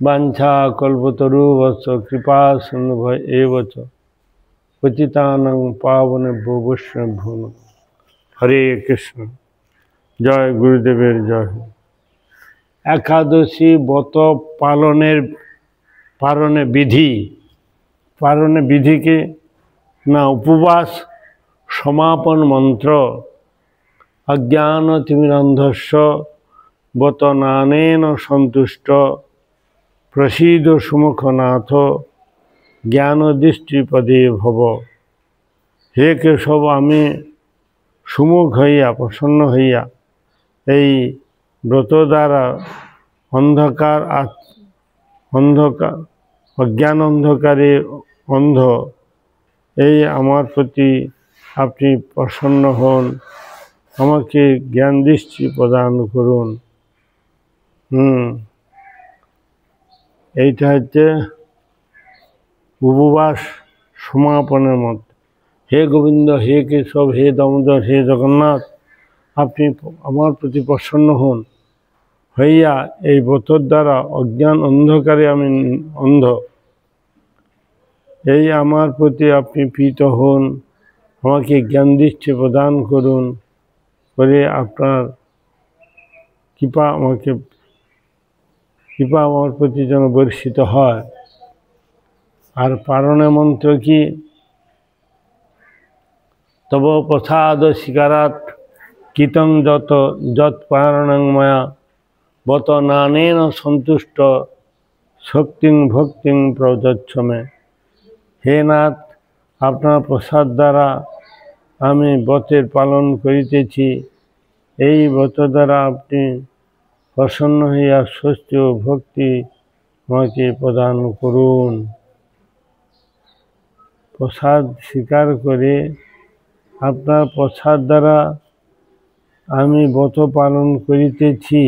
বাঞ্ছা কল্পতরুভ্যশ্চ কৃপা সিন্ধুভ্য এব চ পতিতানাং পাবনেভ্যো বৈষ্ণবেভ্যো নমঃ। হরে কৃষ্ণ। জয় গুরুদেবের জয়। একাদশী ব্রত পালনে বিধিকে না উপবাস সমাপন মন্ত্র। অজ্ঞানতিমিরন্ধস্য বতনানেন সন্তুষ্ট প্রসীদ সুমুখনাথ জ্ঞানদৃষ্টিপদে ভব। হে কেশব, আমি সুমুখ হইয়া প্রসন্ন হইয়া এই ব্রত দ্বারা অজ্ঞান অন্ধকারে অন্ধ এই আমার প্রতি আপনি প্রসন্ন হন, আমাকে জ্ঞান দৃষ্টি প্রদান করুন। এইটা হচ্ছে উপবাস সমাপনের মত। হে গোবিন্দ, হে কেশব, হে দামোদর, হে জগন্নাথ, আপনি আমার প্রতি প্রসন্ন হন হইয়া এই ব্রতর দ্বারা অজ্ঞান অন্ধকারে আমি অন্ধ, এই আমার প্রতি আপনি প্রীত হন, আমাকে জ্ঞান দৃষ্টি প্রদান করুন, করে আপনার কৃপা আমার প্রতি যেন বর্ষিত হয়। আর পারণের মন্ত্র কি? তব প্রসাদ শিকারাত কীতং যৎ পারণং ময়া বত নানেন সন্তুষ্ট শক্তিং ভক্তিং প্রযচ্ছ মে। হে নাথ, আপনার প্রসাদ দ্বারা আমি ব্রতের পালন করিতেছি, এই ব্রত দ্বারা আপনি প্রসন্ন হইয়া স্বস্তি ও ভক্তি আমাকে প্রদান করুন। প্রসাদ স্বীকার করে আপনার প্রসাদ দ্বারা আমি ব্রত পালন করিতেছি,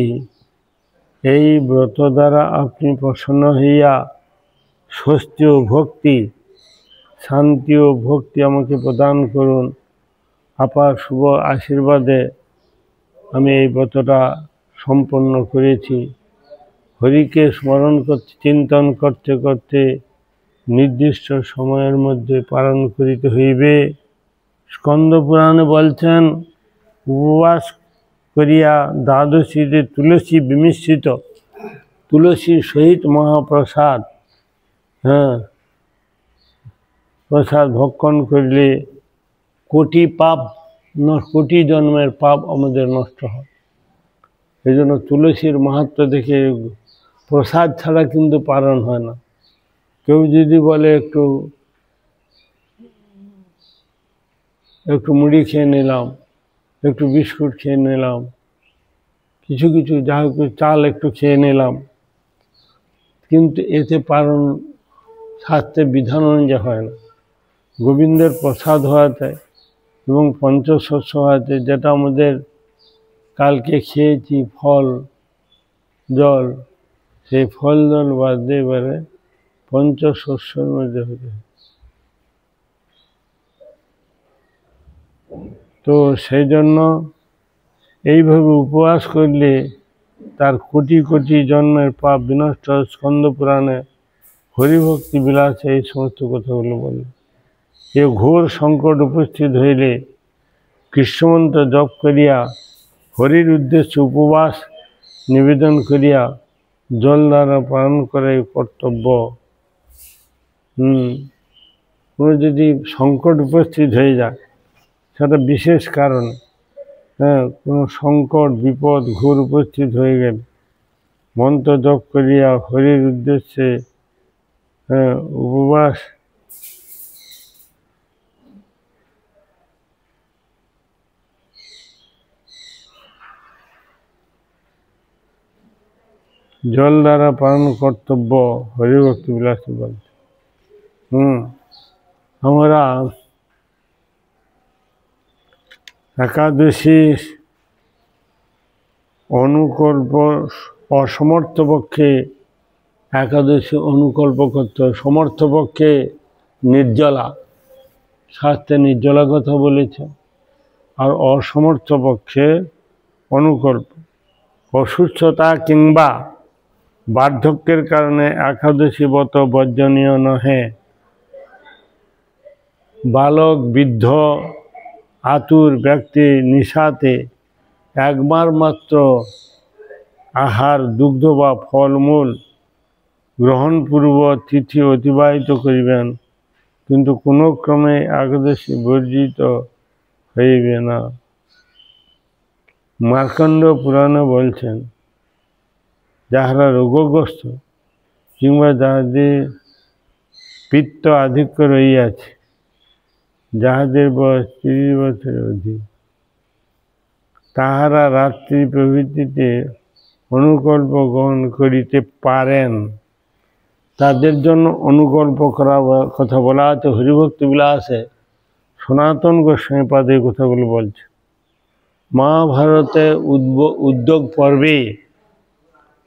এই ব্রত দ্বারা আপনি প্রসন্ন হইয়া স্বস্তি ও ভক্তি, শান্তি ও ভক্তি আমাকে প্রদান করুন। আপনার শুভ আশীর্বাদে আমি এই ব্রতটা সম্পন্ন করেছি। হরিকে স্মরণ করতে, চিন্তন করতে করতে নির্দিষ্ট সময়ের মধ্যে পালন করিতে হইবে। স্কন্দ পুরাণে বলছেন, উপবাস করিয়া দ্বাদশীতে তুলসী বিমিশ্রিত তুলসীর সহিত মহাপ্রসাদ প্রসাদ ভক্ষণ করলে কোটি জন্মের পাপ আমাদের নষ্ট হয়। এই জন্য তুলসীর মাহাত্ম্য দেখে প্রসাদ ছাড়া কিন্তু পালন হয় না। কেউ যদি বলে একটু মুড়ি খেয়ে নিলাম, একটু বিস্কুট খেয়ে নিলাম, কিছু যা হোক চাল একটু খেয়ে নিলাম, কিন্তু এতে পালন শাস্ত্রের বিধান অনুযায়ী হয় না। গোবিন্দের প্রসাদ হওয়াতে এবং পঞ্চশস্য হওয়াতে, যেটা আমাদের কালকে খেয়েছি ফল জল, সেই ফল জল বাদ দিয়ে এবারে পঞ্চশস্যের মধ্যে হতে। তো সেই জন্য এইভাবে উপবাস করলে তার কোটি জন্মের পাপ বিনষ্ট। স্কন্দ পুরাণে হরিভক্তি বিলাসে এই সমস্ত কথাগুলো বলে। এ ঘোর সংকট উপস্থিত হইলে কৃষ্ণমন্ত্র জপ করিয়া হরির উদ্দেশ্যে উপবাস নিবেদন করিয়া জল দ্বারা পালন করাই কর্তব্য। কোনো যদি সংকট উপস্থিত হয়ে যায়, সেটা বিশেষ কারণে, কোনো সংকট বিপদ ঘোর উপস্থিত হয়ে গেলে মন্ত্র জপ করিয়া হরির উদ্দেশ্যে উপবাস জল দ্বারা পালন কর্তব্য। হরিভক্তি বিলাসী বলছে। আমরা একাদশী অসমর্থ পক্ষে একাদশী অনুকল্প করতে হয়। সমর্থ পক্ষে নির্জলা, শাস্ত্রে নির্জলা কথা বলেছে। আর অসমর্থ পক্ষে অনুকল্প। অসুস্থতা কিংবা বার্ধক্যের কারণে একাদশী ব্রত বর্জনীয় নহে। বালক, বৃদ্ধ, আতুর ব্যক্তি নিশাতে একবার মাত্র আহার, দুগ্ধ বা ফলমূল গ্রহণপূর্বক তিথি অতিবাহিত করিবেন, কিন্তু কোনো ক্রমে একাদশী বর্জিত হইবে না। মার্কণ্ড পুরাণে বলছেন, যাহারা রোগগ্রস্ত কিংবা যাহাদের পিত্ত আধিক্য রহিয়াছে, যাহাদের বয়স 30 বছরের অধিক, তাহারা রাত্রি প্রভৃতিতে অনুকল্প গ্রহণ করিতে পারেন। তাদের জন্য অনুকল্প করার কথা বলা আছে হরিভক্তি বিলাসে। সনাতন গোস্বামী পাদ এই কথাগুলো বলছে। মহাভারতে উদ্যোগ পর্বে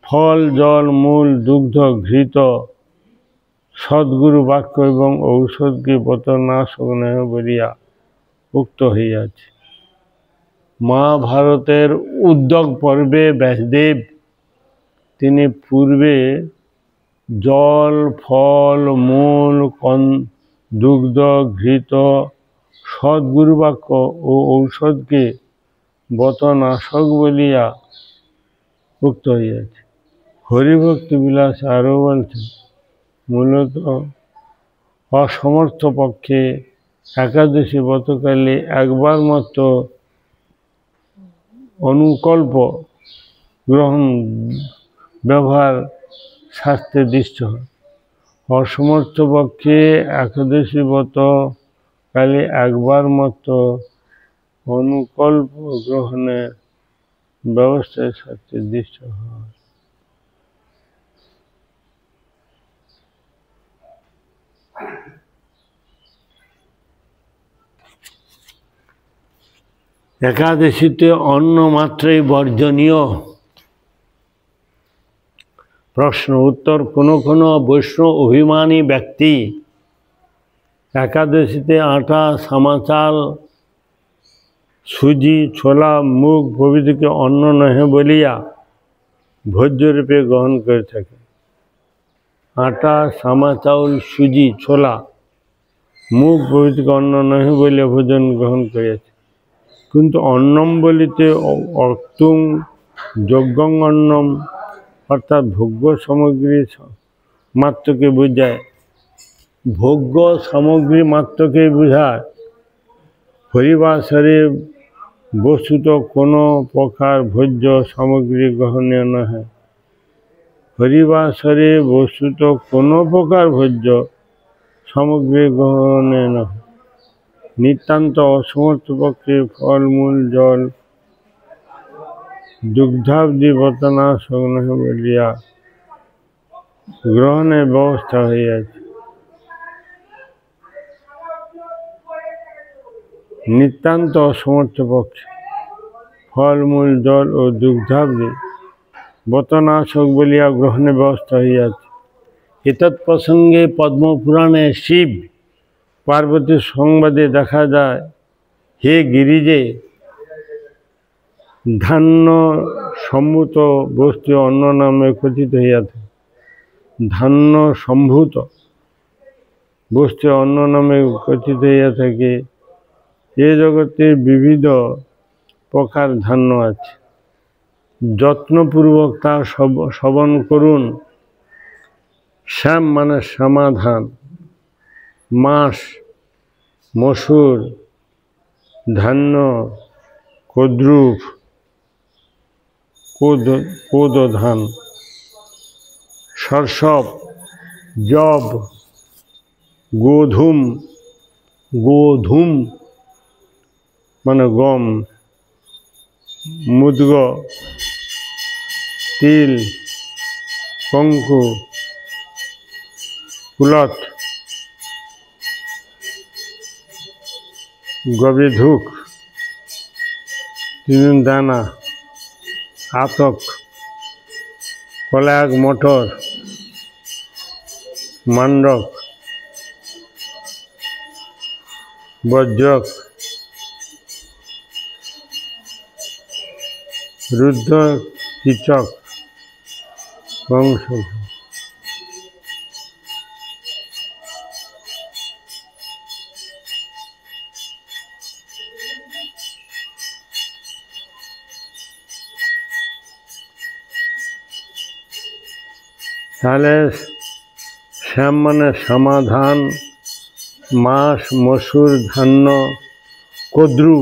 ফল, জল, মূল, দুগ্ধ, ঘৃত, সদ্গুরু বাক্য এবং ঔষধকে বতনাশক নহে বলিয়া উক্ত হইয়াছে। মহাভারতের উদ্যোগ পর্বে ব্যাসদেব তিনি পূর্বে জল, ফল, মূল, দুগ্ধ, ঘৃত, সদ্গুরু বাক্য ও ঔষধকে বতনাশক বলিয়া উক্ত হইয়াছে। হরিভক্তি বিলাস আরও বলছেন, মূলত অসমর্থ পক্ষে একাদশী ব্রতকালে একবার মাত্র অনুকল্প গ্রহণ ব্যবহার শাস্ত্রে দৃষ্ট হয়। অসমর্থ পক্ষে একাদশী ব্রতকালে একবার মাত্র অনুকল্প গ্রহণের ব্যবস্থায় শাস্ত্রে দৃষ্ট হয়। একাদশীতে অন্ন মাত্রই বর্জনীয়। প্রশ্ন উত্তর, কোনো কোনো বৈষ্ণব অভিমানী ব্যক্তি একাদশীতে আটা, সামাচাল, সুজি, ছোলা, মুগ প্রভৃতিকে অন্ন নহে বলিয়া ভোজ্যরূপে গ্রহণ করে থাকে। আটা, সামাচাউল, সুজি, ছোলা, মুগ প্রভৃতিকে অন্ন নহে বলিয়া ভোজন গ্রহণ করিয়াছে। কিন্তু অন্নম বলিতে অক্তুং যজ্ঞং অন্নম অর্থাৎ ভোগ্য সামগ্রী মাত্রকে বোঝায়। ভোগ্য সামগ্রী মাত্রকে বোঝায়। হরিবাসরে বস্তুত কোনো প্রকার ভোজ্য সামগ্রী গ্রহণীয় নহে। হরিবাসরে বস্তুত কোনো প্রকার ভোজ্য সামগ্রী গ্রহণীয় নহে। নিতান্ত অসমর্থ পক্ষে ফলমূল, জল, দুগ্ধাব্দি বতনাশক নহে বলিয়া গ্রহণের ব্যবস্থা হইয়াছে। নিতান্ত অসমর্থ পক্ষে ফলমূল, জল ও দুগ্ধাব্দি বতনাশক বলিয়া গ্রহণের ব্যবস্থা হইয়াছে। এতৎ প্রসঙ্গে পদ্মপুরাণে শিব পার্বতীর সংবাদে দেখা যায়, হে গিরিজে, ধান্য সম্ভূত বস্তু অন্ন নামে কথিত হইয়া থাকে। ধান্য সম্ভূত বস্তু অন্ন নামে কথিত হইয়া থাকে। এ জগতে বিবিধ প্রকার ধান্য আছে, যত্নপূর্বক তা শ্রবণ করুন। শ্যাম মানে সমাধান, মাস, মসুর, ধান্য, কদ্রুপ, কোদ ধান, সরসব, জব, গোধূম মানে গম, মুদ্গ, তিল, কঙ্কু, কুলত, গবেধুক, তিন দানা, আতক, কলাগ, মটর, মান্ডক, বজ্রক, রুদ্র, কীচক, বংশ। তাহলে শ্যাম মানে সমাধান, মাস মসুর ধান্য, কদ্রু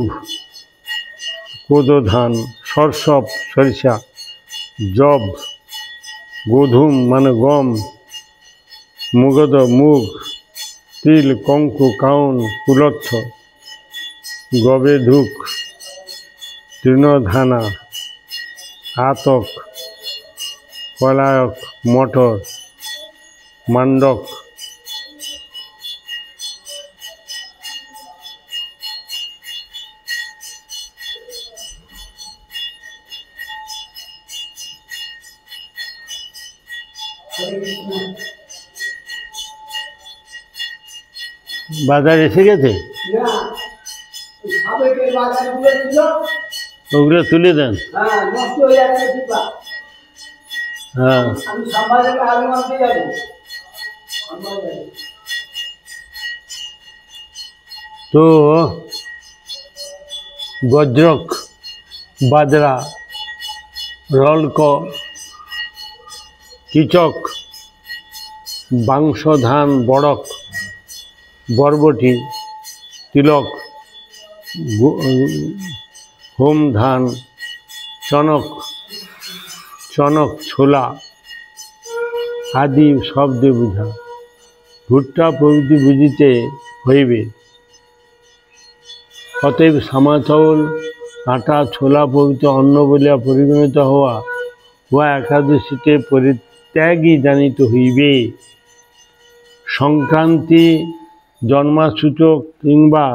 কোদো ধান, সরসপ সরিষা, জব গোধূম মানে গম, মুগদ মুগ, তিল কঙ্কু কাউন কুলত্থ, গবে ধুক, তৃণধানা, আতক, কলায়ক, মটর, মান্ডক, বাজার এসে গেছে, ওগুলো তুলে দেন। হ্যাঁ তো গজ্রক, বাজরা, রলক, কিচক, বাংশ ধান, বড়ক, বরবটি, তিলক, হোম ধান, চনক, চনক ছোলা আদি শব্দে বুঝা। ভুট্টা প্রভৃতি বুঝিতে হইবে। অতএব সামা চাউল, আটা, ছোলা প্রভৃতি অন্ন বলিয়া পরিগণিত হওয়া উহা একাদশীতে পরিত্যাগী জানিতে হইবে। সংক্রান্তি, জন্মাসূচক কিংবা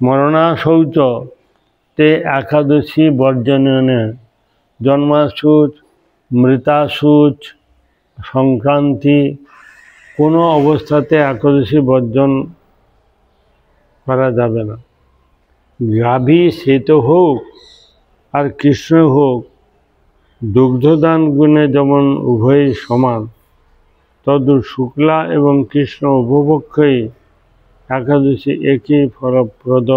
মরণাশৌচ তে একাদশী বর্জনীয়। জন্মাসূচ, মৃতাসূচ, সংক্রান্তি কোনো অবস্থাতে একাদশী বর্জন করা যাবে না। গাভী শ্বেত হোক আর কৃষ্ণ হোক, দুগ্ধদান গুণে যেমন উভয়ই সমান, তদ্রূপ শুক্লা এবং কৃষ্ণ উভয়পক্ষেই একাদশী একই ফলপ্রদ।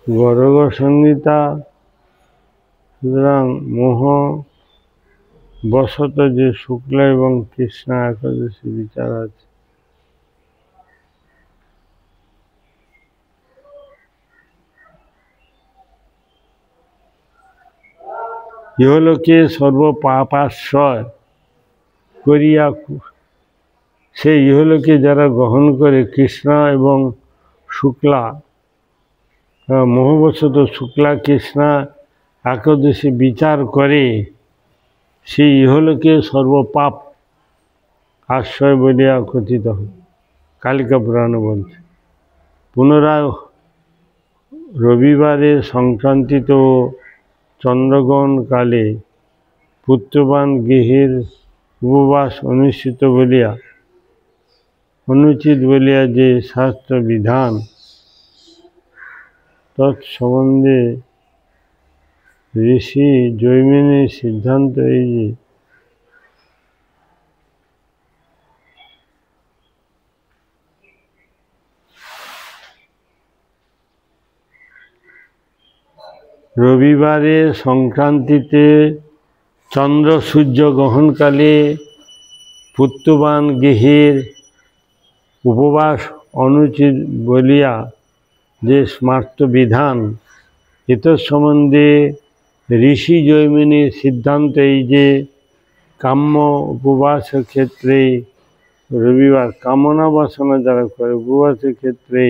গরগ সংহিতা। সুতরাং মোহ বশত যে শুক্লা এবং কৃষ্ণ একাদশী বিচার আছে। ইহলোকে সর্বপাপাশ্রয় করিয়া সেই ইহলোকে যারা গ্রহণ করে কৃষ্ণ এবং শুক্লা, মোহবশত শুক্লা কৃষ্ণা একাদশী বিচার করে, সেই ইহলোকে সর্বপাপ আশ্রয় বলিয়া কথিত হয়। কালিকা পুরাণে বলছে। পুনরায় রবিবারে সংক্রান্তিত চন্দ্রগ্রহণ কালে পুত্রবান গৃহের উপবাস অনুষ্ঠিত বলিয়া অনুচিত বলিয়া যে শাস্ত্র বিধান, তৎসম্বন্ধে ঋষি জৈমিনীর সিদ্ধান্ত এই যে রবিবারে সংক্রান্তিতে চন্দ্র সূর্য গ্রহণকালে পুত্রবান গৃহের উপবাস অনুচিত বলিয়া যে স্মার্ত বিধান, এতৎ সম্বন্ধে ঋষি জৈমিনীর সিদ্ধান্ত এই যে কাম্য উপবাসের ক্ষেত্রে রবিবার, কামনা বাসনা যারা করে উপবাসের ক্ষেত্রে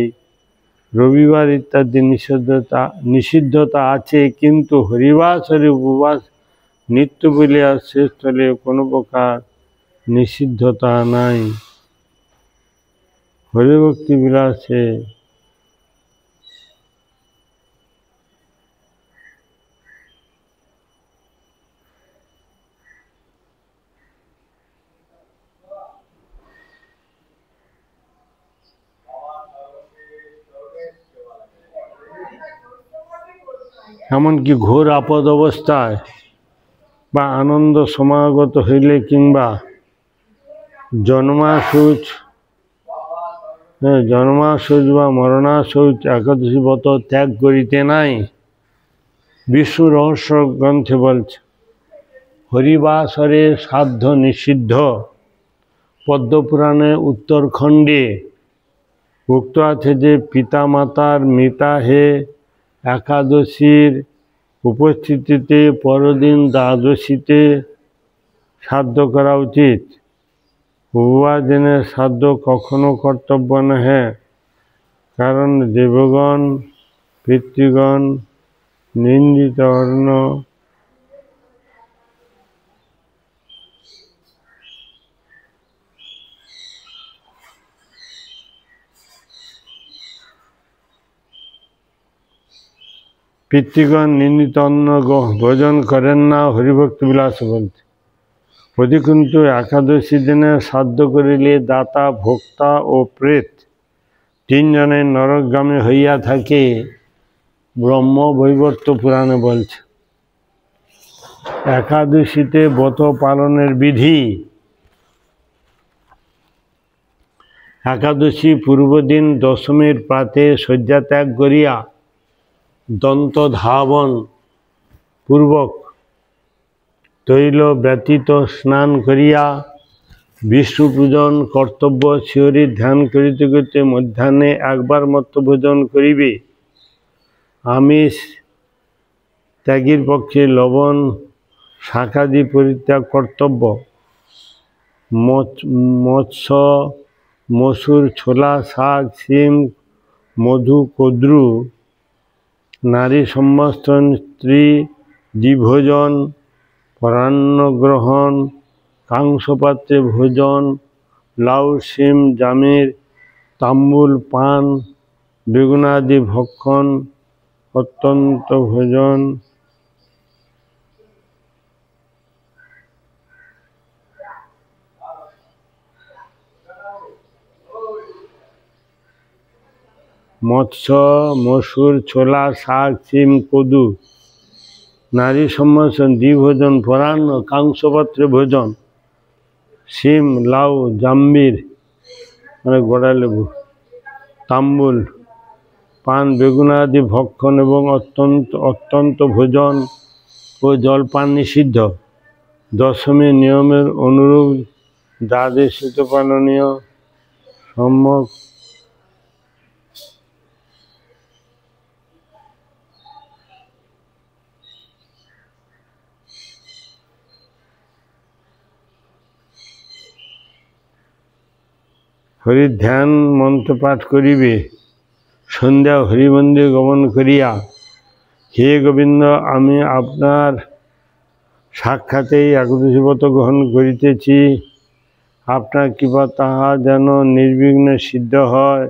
রবিবার ইত্যাদি নিষিদ্ধতা আছে, কিন্তু হরিবাসরে উপবাস নিত্য বলিয়া সে স্থলে কোনো প্রকার নিষিদ্ধতা নাই। হরিভক্তি বিলাসে এমনকি ঘোর আপদ অবস্থায় বা আনন্দ সমাগত হইলে কিংবা জন্মাসুচ বা মরণাসুচ একাদশী ব্রত ত্যাগ করিতে নাই। বিষ্ণু রহস্য গ্রন্থে বলছে, হরিবাসরে সাধ্য নিষিদ্ধ পদ্মপুরাণে উত্তরখণ্ডে উক্ত আছে যে পিতামাতার মৃতাহে একাদশীর উপস্থিতিতে পরদিন দ্বাদশীতে শ্রাদ্ধ করা উচিত। উহা দিনের শ্রাদ্ধ কখনো কর্তব্য নহে, কারণ দেবগণ পিতৃগণ নিন্দিত অন্ন ভোজন করেন না। হরিভক্ত বিলাস বলতে অধিকন্তু একাদশী দিনে শ্রাদ্ধ করিলে দাতা, ভোক্তা ও প্রেত তিনজনের নরকগামী হইয়া থাকে, ব্রহ্মবৈবর্ত পুরাণে বলছে। একাদশীতে ব্রত পালনের বিধি। একাদশী পূর্বদিন দশমীর প্রাতে শয্যা ত্যাগ করিয়া দন্ত ধাবন পূর্বক তৈল ব্যতীত স্নান করিয়া বিষ্ণু পূজন কর্তব্য শিহরি ধ্যান করিতে করিতে মধ্যাহ্নে একবার মত্ত ভোজন করিবে। আমিষ ত্যাগীর পক্ষে লবণ শাকাদি পরিত্যাগ কর্তব্য। মৎস্য, মসুর, ছোলা, শাক, শিম, মধু, কদ্রু, নারী সম্বস্ত্রণ, স্ত্রী দ্বিভোজন, পরান্ন গ্রহণ, কাংসপাত্রে ভোজন, লাউ, শিম, জামের, তাম্বুল, পান, বেগুনাদি ভক্ষণ, অত্যন্ত ভোজন, মৎস্য, মসুর, ছোলা, শাক, শিম, কদু, নারী সম্বস্ত্রণ, দ্বিভোজন, পরান্ন, কাংসপাত্রে ভোজন, শিম, লাউ, জাম্বির মানে গোড়া লেবু, তাম্বুল, পান, বেগুনাদি ভক্ষণ এবং অত্যন্ত ভোজন ও জলপান নিষিদ্ধ। দশমী নিয়মের অনুরূপ দ্বাদশীতে পালনীয় সম্যক হরিধ্যান মন্ত্রপাঠ করিবে। সন্ধ্যা হরিমন্দির গমন করিয়া, হে গোবিন্দ, আমি আপনার সাক্ষাতেই একাদশী ব্রত গ্রহণ করিতেছি, আপনার কৃপা তাহা যেন নির্বিঘ্নে সিদ্ধ হয়।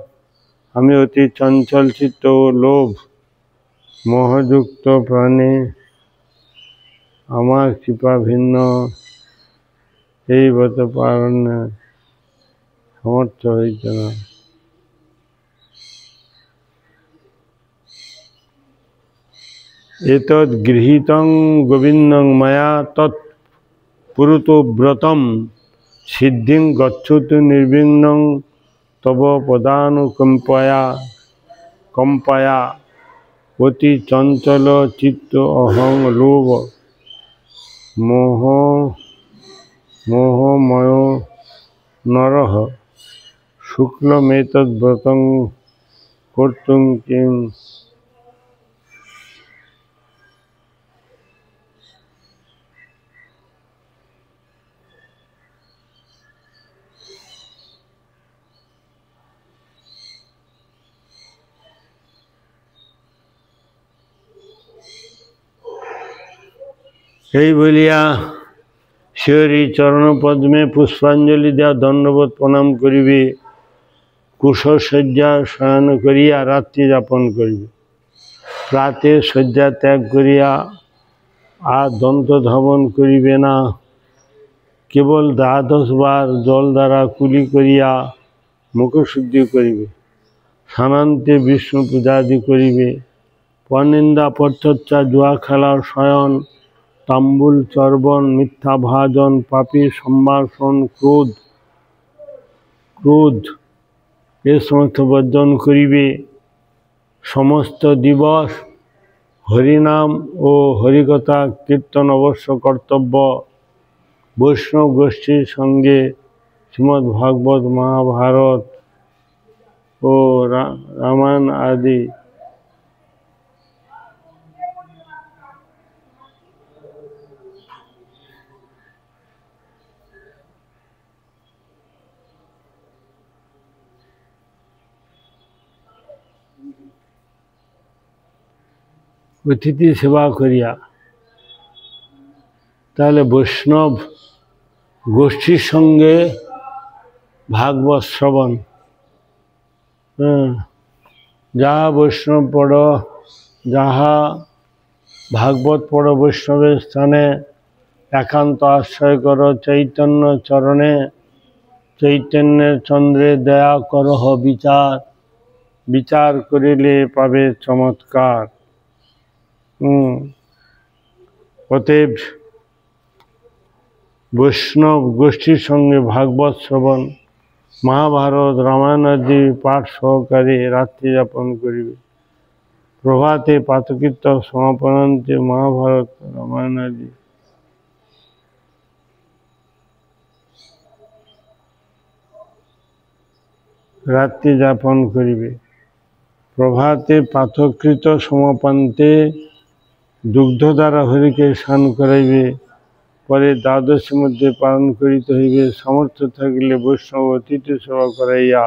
আমি অতি চঞ্চল চিত্ত ও লোভ মোহযুক্ত প্রাণী, আমার কৃপা ভিন্ন এই ব্রত পালনে সমর্থ হইতে না। এতদ গৃহীতং গোবিন্দং মায়া তৎ পুরুতো ব্রতম সিদ্ধিং গচ্ছতু নির্বিঘ্নং তব পদানুকম্পায়া অতি চঞ্চল চিত্ত অহং লোভ মোহময় নরঃ শুক্লমেতদ ব্রতং কর্তুং কিং। এই বলিয়া শিহরি চরণপদ্মে পুষ্পাঞ্জলি দেওয়া দণ্ডবোধ প্রণাম করিবে। কুশশয্যা শয়ন করিয়া রাত্রি যাপন করিবে। প্রাতে শয্যা ত্যাগ করিয়া আর দন্ত ধাবন করিবে না, কেবল দ্বাদশ বার জল দ্বারা কুলি করিয়া মুখশুদ্ধি করিবে। স্নানান্তে বিষ্ণু পূজাদি করিবে। পরনিন্দা, পরচর্চা, জুয়া খেলা, শয়ন তাম্বুল চর্বণ, মিথ্যা ভাজন, পাপী সম্ভাষণ, ক্রোধ ক্রোধ এ সমস্ত বর্জন করিবে। সমস্ত দিবস হরিনাম ও হরিকথা কীর্তন অবশ্য কর্তব্য। বৈষ্ণব গোষ্ঠীর সঙ্গে শ্রীমদ্ ভাগবত, মহাভারত ও রামায়ণ আদি অতিথি সেবা করিয়া, তাহলে বৈষ্ণব গোষ্ঠীর সঙ্গে ভাগবত শ্রবণ, যাহা বৈষ্ণব পড়, যাহা ভাগবত পড় বৈষ্ণবের স্থানে, একান্ত আশ্রয় কর চৈতন্য চরণে, চৈতন্যের চন্দ্রে দয়া করহ বিচার, বিচার করিলে পাবে চমৎকার। অতএব বৈষ্ণব গোষ্ঠীর সঙ্গে ভাগবত শ্রবণ, মহাভারত রামায়ণ আদি পাঠ সহকারে রাত্রি যাপন করিবে। প্রভাতে প্রাতকৃত্য সমাপনান্তে মহাভারত রামায়ণ আদি রাত্রি যাপন করিবে। প্রভাতে প্রাতকৃত সমাপন্তে দুগ্ধ দ্বারা হরিকে স্নান করাইবে, পরে দ্বাদশীর মধ্যে পালন করিতে হইবে। সামর্থ্য থাকিলে বৈষ্ণব অতিথি সেবা করাইয়া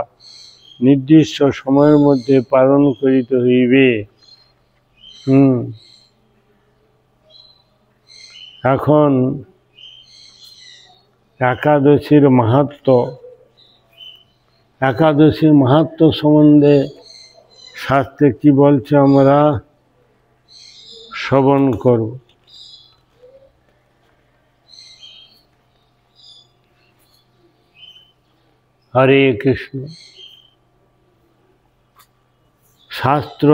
নির্দিষ্ট সময়ের মধ্যে পালন করিতে হইবে। এখন একাদশীর মাহাত্ম্য, একাদশীর মাহাত্ম্য সম্বন্ধে শাস্ত্রে কি বলছে আমরা শ্রবণ করব। হরে কৃষ্ণ। শাস্ত্র